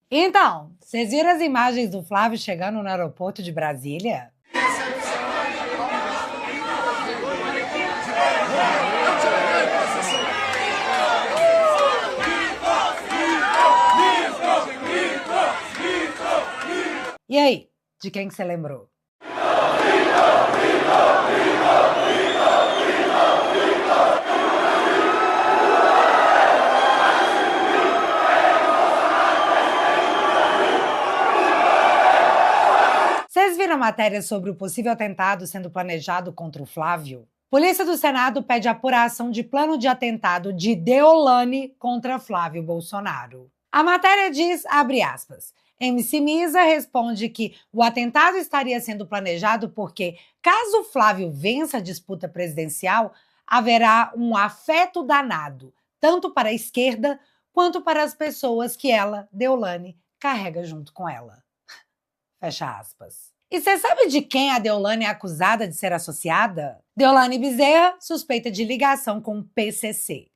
Então, vocês viram as imagens do Flávio chegando no aeroporto de Brasília? E aí, de quem que você lembrou? Vocês viram a matéria sobre o possível atentado sendo planejado contra o Flávio? Polícia do Senado pede apuração de plano de atentado de Deolane contra Flávio Bolsonaro. A matéria diz, abre aspas, MC Misa responde que o atentado estaria sendo planejado porque, caso Flávio vença a disputa presidencial, haverá um afeto danado, tanto para a esquerda quanto para as pessoas que ela, Deolane, carrega junto com ela. Fecha aspas. E você sabe de quem a Deolane é acusada de ser associada? Deolane Bezerra, suspeita de ligação com o PCC.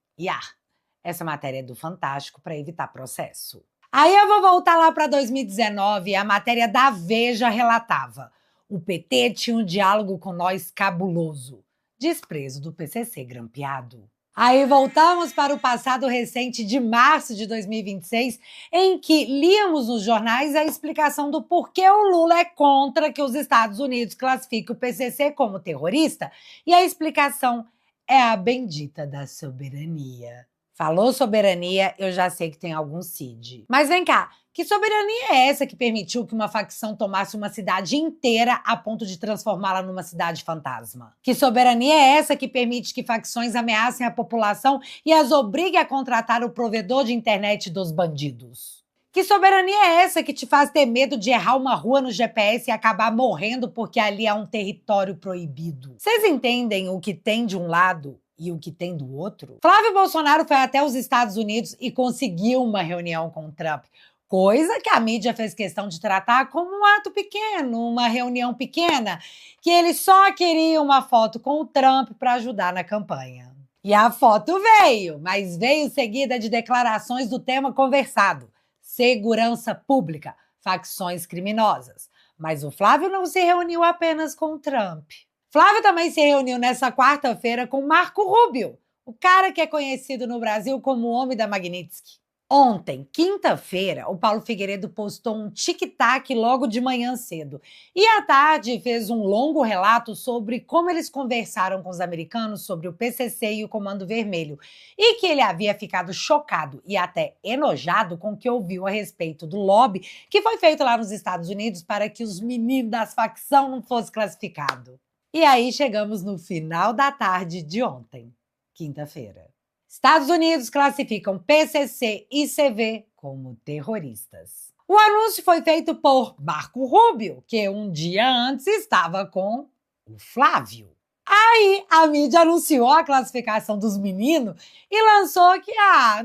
Essa matéria é do Fantástico para evitar processo. Aí eu vou voltar lá para 2019 e a matéria da Veja relatava: o PT tinha um diálogo com nós cabuloso. Desprezo do PCC grampeado. Aí voltamos para o passado recente de março de 2026, em que líamos nos jornais a explicação do porquê o Lula é contra que os Estados Unidos classifiquem o PCC como terrorista, e a explicação é a bendita da soberania. Falou soberania, eu já sei que tem algum CID. Mas vem cá, que soberania é essa que permitiu que uma facção tomasse uma cidade inteira a ponto de transformá-la numa cidade fantasma? Que soberania é essa que permite que facções ameacem a população e as obrigue a contratar o provedor de internet dos bandidos? Que soberania é essa que te faz ter medo de errar uma rua no GPS e acabar morrendo porque ali é um território proibido? Vocês entendem o que tem de um lado e o que tem do outro? Flávio Bolsonaro foi até os Estados Unidos e conseguiu uma reunião com o Trump, coisa que a mídia fez questão de tratar como um ato pequeno, uma reunião pequena, que ele só queria uma foto com o Trump para ajudar na campanha. E a foto veio, mas veio seguida de declarações do tema conversado: segurança pública, facções criminosas. Mas o Flávio não se reuniu apenas com o Trump. Flávio também se reuniu nessa quarta-feira com Marco Rubio, o cara que é conhecido no Brasil como o Homem da Magnitsky. Ontem, quinta-feira, o Paulo Figueiredo postou um tic-tac logo de manhã cedo. E à tarde fez um longo relato sobre como eles conversaram com os americanos sobre o PCC e o Comando Vermelho. E que ele havia ficado chocado e até enojado com o que ouviu a respeito do lobby que foi feito lá nos Estados Unidos para que os meninos das facções não fossem classificados. E aí chegamos no final da tarde de ontem, quinta-feira. Estados Unidos classificam PCC e CV como terroristas. O anúncio foi feito por Marco Rubio, que um dia antes estava com o Flávio. Aí a mídia anunciou a classificação dos meninos e lançou que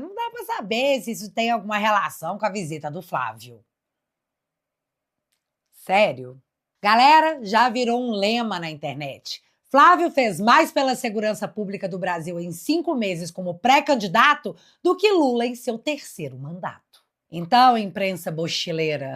não dá para saber se isso tem alguma relação com a visita do Flávio. Sério? Galera, já virou um lema na internet. Flávio fez mais pela segurança pública do Brasil em 5 meses como pré-candidato do que Lula em seu 3º mandato. Então, imprensa bochileira,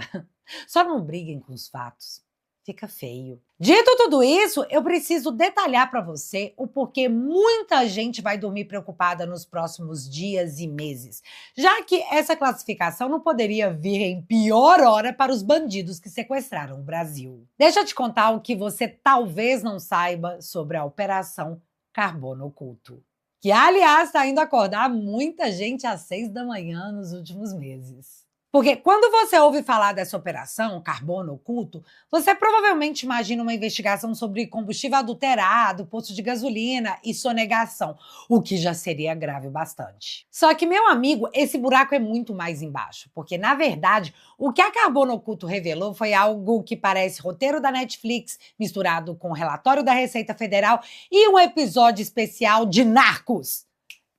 só não briguem com os fatos. Fica feio. Dito tudo isso, eu preciso detalhar para você o porquê muita gente vai dormir preocupada nos próximos dias e meses, já que essa classificação não poderia vir em pior hora para os bandidos que sequestraram o Brasil. Deixa eu te contar o que você talvez não saiba sobre a Operação Carbono Oculto, que, aliás, está indo acordar muita gente às 6 da manhã nos últimos meses. Porque quando você ouve falar dessa operação, Carbono Oculto, você provavelmente imagina uma investigação sobre combustível adulterado, posto de gasolina e sonegação, o que já seria grave bastante. Só que, meu amigo, esse buraco é muito mais embaixo, porque, na verdade, o que a Carbono Oculto revelou foi algo que parece roteiro da Netflix, misturado com o relatório da Receita Federal e um episódio especial de Narcos,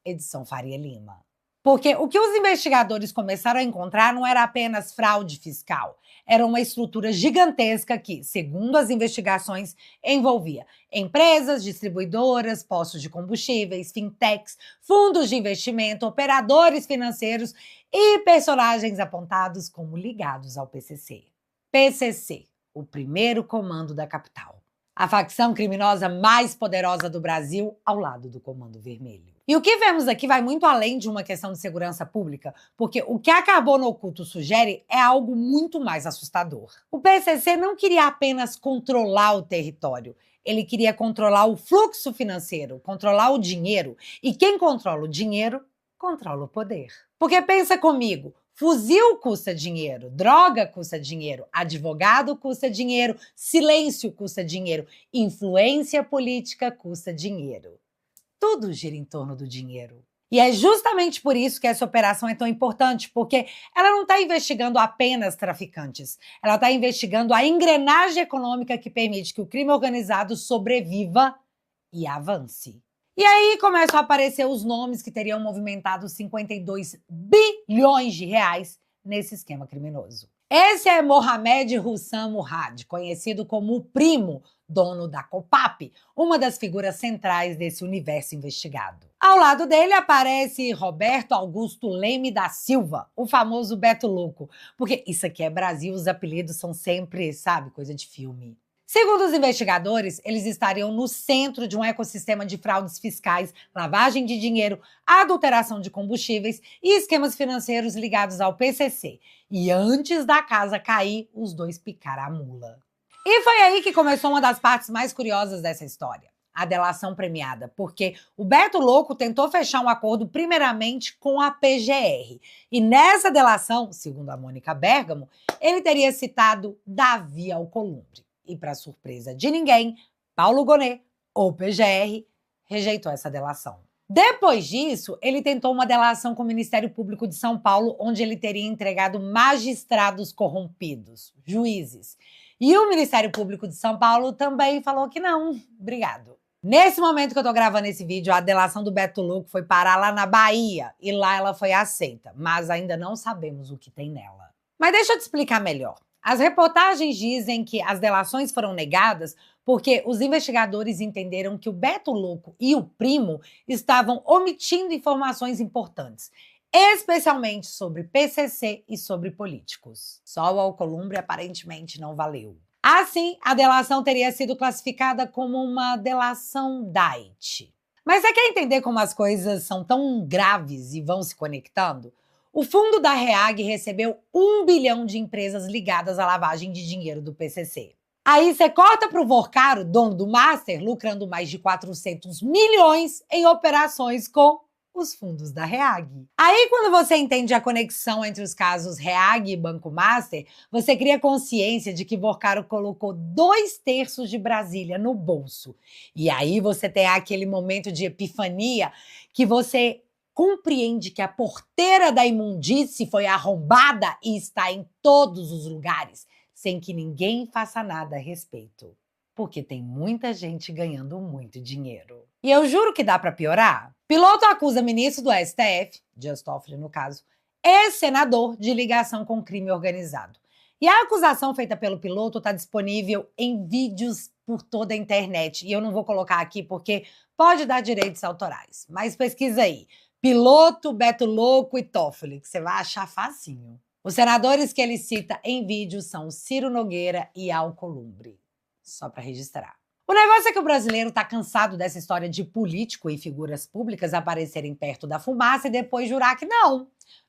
edição Faria Lima. Porque o que os investigadores começaram a encontrar não era apenas fraude fiscal, era uma estrutura gigantesca que, segundo as investigações, envolvia empresas, distribuidoras, postos de combustíveis, fintechs, fundos de investimento, operadores financeiros e personagens apontados como ligados ao PCC. PCC, o primeiro comando da capital. A facção criminosa mais poderosa do Brasil ao lado do Comando Vermelho. E o que vemos aqui vai muito além de uma questão de segurança pública, porque o que a Carbono Oculto sugere é algo muito mais assustador. O PCC não queria apenas controlar o território, ele queria controlar o fluxo financeiro, controlar o dinheiro. E quem controla o dinheiro, controla o poder. Porque pensa comigo, fuzil custa dinheiro, droga custa dinheiro, advogado custa dinheiro, silêncio custa dinheiro, influência política custa dinheiro. Tudo gira em torno do dinheiro. E é justamente por isso que essa operação é tão importante, porque ela não está investigando apenas traficantes, ela está investigando a engrenagem econômica que permite que o crime organizado sobreviva e avance. E aí começam a aparecer os nomes que teriam movimentado 52 bilhões de reais nesse esquema criminoso. Esse é Mohamed Hussam Murad, conhecido como o Primo, dono da Copap, uma das figuras centrais desse universo investigado. Ao lado dele aparece Roberto Augusto Leme da Silva, o famoso Beto Louco, porque isso aqui é Brasil, os apelidos são sempre, sabe, coisa de filme. Segundo os investigadores, eles estariam no centro de um ecossistema de fraudes fiscais, lavagem de dinheiro, adulteração de combustíveis e esquemas financeiros ligados ao PCC. E antes da casa cair, os dois picaram a mula. E foi aí que começou uma das partes mais curiosas dessa história, a delação premiada, porque o Beto Louco tentou fechar um acordo primeiramente com a PGR. E nessa delação, segundo a Mônica Bergamo, ele teria citado Davi Alcolumbre. E, para surpresa de ninguém, Paulo Gonet, ou PGR, rejeitou essa delação. Depois disso, ele tentou uma delação com o Ministério Público de São Paulo, onde ele teria entregado magistrados corrompidos, juízes. E o Ministério Público de São Paulo também falou que não, obrigado. Nesse momento que eu tô gravando esse vídeo, a delação do Beto Louco foi parar lá na Bahia, e lá ela foi aceita, mas ainda não sabemos o que tem nela. Mas deixa eu te explicar melhor. As reportagens dizem que as delações foram negadas porque os investigadores entenderam que o Beto Louco e o Primo estavam omitindo informações importantes, especialmente sobre PCC e sobre políticos. Só o Alcolumbre aparentemente não valeu. Assim, a delação teria sido classificada como uma delação dight. Mas você quer entender como as coisas são tão graves e vão se conectando? O fundo da REAG recebeu 1 bilhão de empresas ligadas à lavagem de dinheiro do PCC. Aí você corta para o Vorcaro, dono do Master, lucrando mais de 400 milhões em operações com os fundos da REAG. Aí quando você entende a conexão entre os casos REAG e Banco Master, você cria consciência de que Vorcaro colocou 2/3 de Brasília no bolso. E aí você tem aquele momento de epifania que você compreende que a porteira da imundície foi arrombada e está em todos os lugares, sem que ninguém faça nada a respeito. Porque tem muita gente ganhando muito dinheiro. E eu juro que dá para piorar. Piloto acusa ministro do STF, Dias Toffoli no caso, ex-senador de ligação com crime organizado. E a acusação feita pelo piloto está disponível em vídeos por toda a internet. E eu não vou colocar aqui porque pode dar direitos autorais. Mas pesquisa aí. Piloto, Beto Louco e Toffoli, que você vai achar facinho. Os senadores que ele cita em vídeo são Ciro Nogueira e Alcolumbre. Só para registrar. O negócio é que o brasileiro tá cansado dessa história de político e figuras públicas aparecerem perto da fumaça e depois jurar que não.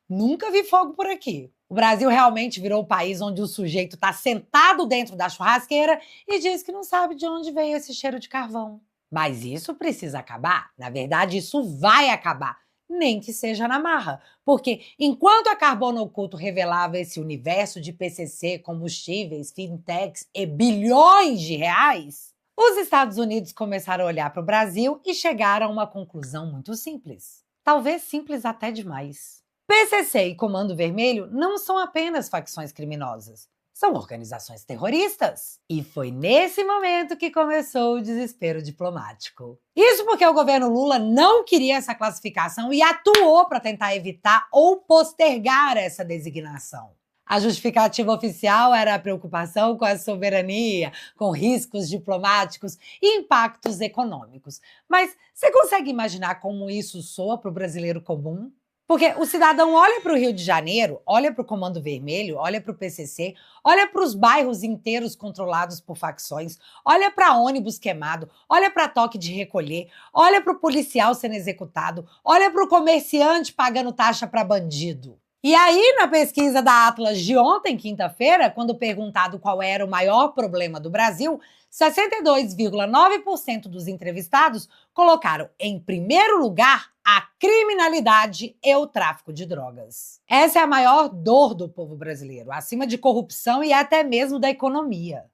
Nunca vi fogo por aqui. O Brasil realmente virou o país onde o sujeito tá sentado dentro da churrasqueira e diz que não sabe de onde veio esse cheiro de carvão. Mas isso precisa acabar. Na verdade, isso vai acabar. Nem que seja na marra. Porque enquanto a Carbono Oculto revelava esse universo de PCC, combustíveis, fintechs e bilhões de reais, os Estados Unidos começaram a olhar para o Brasil e chegaram a uma conclusão muito simples. Talvez simples até demais. PCC e Comando Vermelho não são apenas facções criminosas. são organizações terroristas. E foi nesse momento que começou o desespero diplomático. Isso porque o governo Lula não queria essa classificação e atuou para tentar evitar ou postergar essa designação. A justificativa oficial era a preocupação com a soberania, com riscos diplomáticos e impactos econômicos. Mas você consegue imaginar como isso soa para o brasileiro comum? Porque o cidadão olha para o Rio de Janeiro, olha para o Comando Vermelho, olha para o PCC, olha para os bairros inteiros controlados por facções, olha para ônibus queimado, olha para toque de recolher, olha para o policial sendo executado, olha para o comerciante pagando taxa para bandido. E aí, na pesquisa da Atlas de ontem, quinta-feira, quando perguntado qual era o maior problema do Brasil, 62,9% dos entrevistados colocaram em primeiro lugar a criminalidade e o tráfico de drogas. Essa é a maior dor do povo brasileiro, acima de corrupção e até mesmo da economia.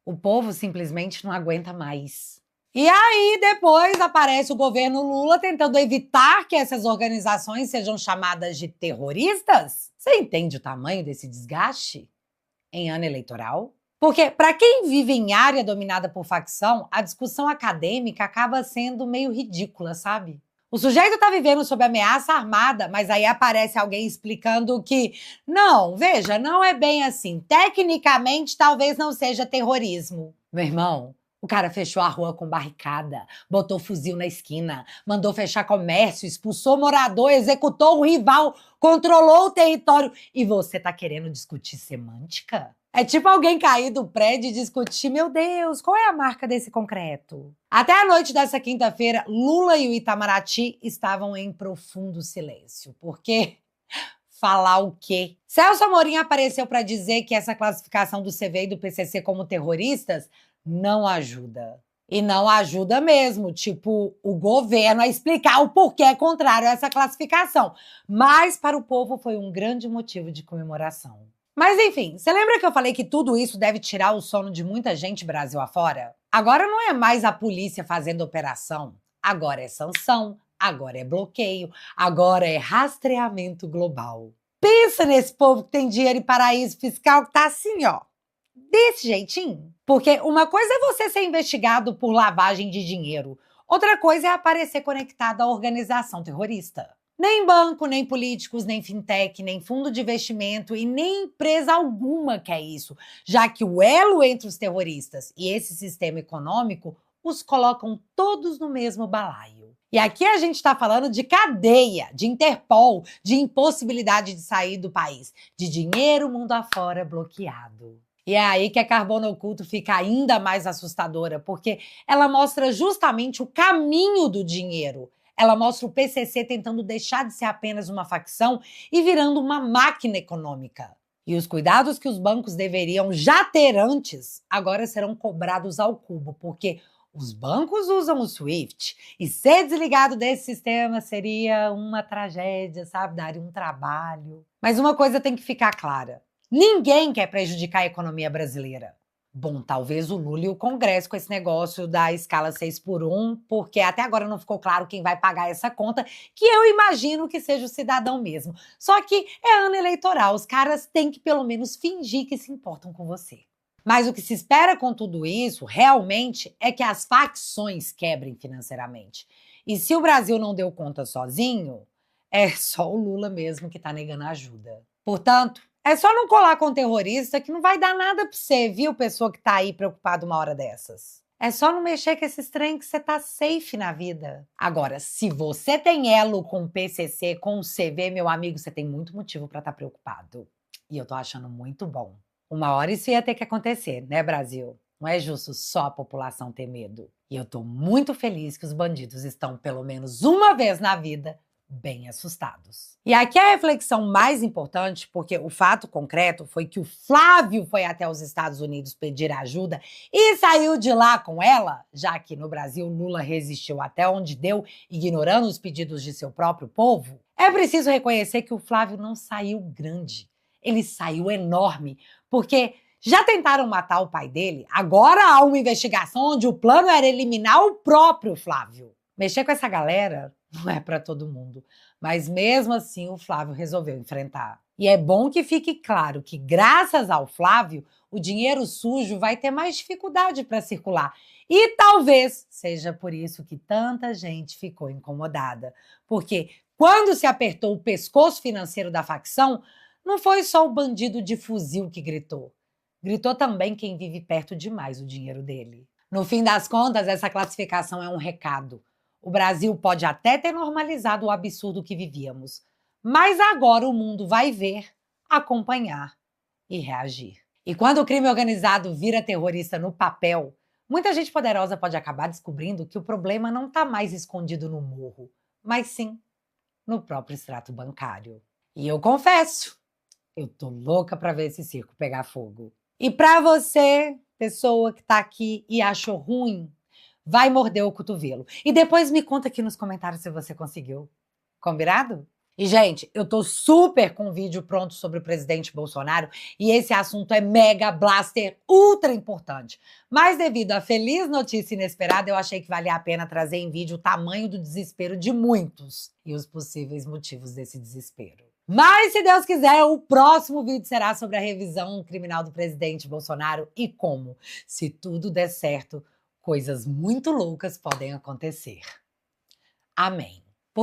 O povo simplesmente não aguenta mais. E aí, depois aparece o governo Lula tentando evitar que essas organizações sejam chamadas de terroristas? Você entende o tamanho desse desgaste em ano eleitoral? Porque, para quem vive em área dominada por facção, a discussão acadêmica acaba sendo meio ridícula, sabe? O sujeito está vivendo sob ameaça armada, mas aí aparece alguém explicando que, não, veja, não é bem assim. Tecnicamente, talvez não seja terrorismo. Meu irmão, o cara fechou a rua com barricada, botou fuzil na esquina, mandou fechar comércio, expulsou morador, executou o rival, controlou o território. E você tá querendo discutir semântica? É tipo alguém cair do prédio e discutir, meu Deus, qual é a marca desse concreto? Até a noite dessa quinta-feira, Lula e o Itamaraty estavam em profundo silêncio. Porque falar o quê? Celso Amorim apareceu para dizer que essa classificação do CV e do PCC como terroristas não ajuda. E não ajuda mesmo, tipo, o governo a explicar o porquê é contrário a essa classificação. Mas para o povo foi um grande motivo de comemoração. Mas enfim, você lembra que eu falei que tudo isso deve tirar o sono de muita gente Brasil afora? Agora não é mais a polícia fazendo operação. Agora é sanção, agora é bloqueio, agora é rastreamento global. Pensa nesse povo que tem dinheiro em paraíso fiscal que tá assim, ó. Desse jeitinho. Porque uma coisa é você ser investigado por lavagem de dinheiro, outra coisa é aparecer conectado à organização terrorista. Nem banco, nem políticos, nem fintech, nem fundo de investimento e nem empresa alguma quer isso, já que o elo entre os terroristas e esse sistema econômico os colocam todos no mesmo balaio. E aqui a gente está falando de cadeia, de Interpol, de impossibilidade de sair do país, de dinheiro mundo afora bloqueado. E é aí que a Carbono Oculto fica ainda mais assustadora, porque ela mostra justamente o caminho do dinheiro. Ela mostra o PCC tentando deixar de ser apenas uma facção e virando uma máquina econômica. E os cuidados que os bancos deveriam já ter antes, agora serão cobrados ao cubo, porque os bancos usam o SWIFT e ser desligado desse sistema seria uma tragédia, sabe? Daria um trabalho. Mas uma coisa tem que ficar clara. Ninguém quer prejudicar a economia brasileira. Bom, talvez o Lula e o Congresso com esse negócio da escala 6x1, porque até agora não ficou claro quem vai pagar essa conta, que eu imagino que seja o cidadão mesmo. Só que é ano eleitoral, os caras têm que pelo menos fingir que se importam com você. Mas o que se espera com tudo isso, realmente, é que as facções quebrem financeiramente. E se o Brasil não deu conta sozinho, é só o Lula mesmo que está negando ajuda. Portanto, é só não colar com terrorista que não vai dar nada pra você, viu, pessoa que tá aí preocupada uma hora dessas. É só não mexer com esses trem que você tá safe na vida. Agora, se você tem elo com o PCC, com o CV, meu amigo, você tem muito motivo pra estar preocupado. E eu tô achando muito bom. Uma hora isso ia ter que acontecer, né, Brasil? Não é justo só a população ter medo. E eu tô muito feliz que os bandidos estão, pelo menos uma vez na vida, bem assustados. E aqui a reflexão mais importante, porque o fato concreto foi que o Flávio foi até os Estados Unidos pedir ajuda e saiu de lá com ela, já que no Brasil Lula resistiu até onde deu, ignorando os pedidos de seu próprio povo. É preciso reconhecer que o Flávio não saiu grande, ele saiu enorme, porque já tentaram matar o pai dele, agora há uma investigação onde o plano era eliminar o próprio Flávio. Mexer com essa galera não é para todo mundo, mas mesmo assim o Flávio resolveu enfrentar. E é bom que fique claro que, graças ao Flávio, o dinheiro sujo vai ter mais dificuldade para circular. E talvez seja por isso que tanta gente ficou incomodada. Porque quando se apertou o pescoço financeiro da facção, não foi só o bandido de fuzil que gritou. Gritou também quem vive perto demais o dinheiro dele. No fim das contas, essa classificação é um recado. O Brasil pode até ter normalizado o absurdo que vivíamos, mas agora o mundo vai ver, acompanhar e reagir. E quando o crime organizado vira terrorista no papel, muita gente poderosa pode acabar descobrindo que o problema não está mais escondido no morro, mas sim no próprio extrato bancário. E eu confesso, eu tô louca para ver esse circo pegar fogo. E para você, pessoa que está aqui e achou ruim, vai morder o cotovelo. E depois me conta aqui nos comentários se você conseguiu. Combinado? E, gente, eu tô super com um vídeo pronto sobre o presidente Bolsonaro e esse assunto é mega blaster ultra importante. Mas devido à feliz notícia inesperada, eu achei que valia a pena trazer em vídeo o tamanho do desespero de muitos e os possíveis motivos desse desespero. Mas, se Deus quiser, o próximo vídeo será sobre a revisão criminal do presidente Bolsonaro e como, se tudo der certo, coisas muito loucas podem acontecer. Amém.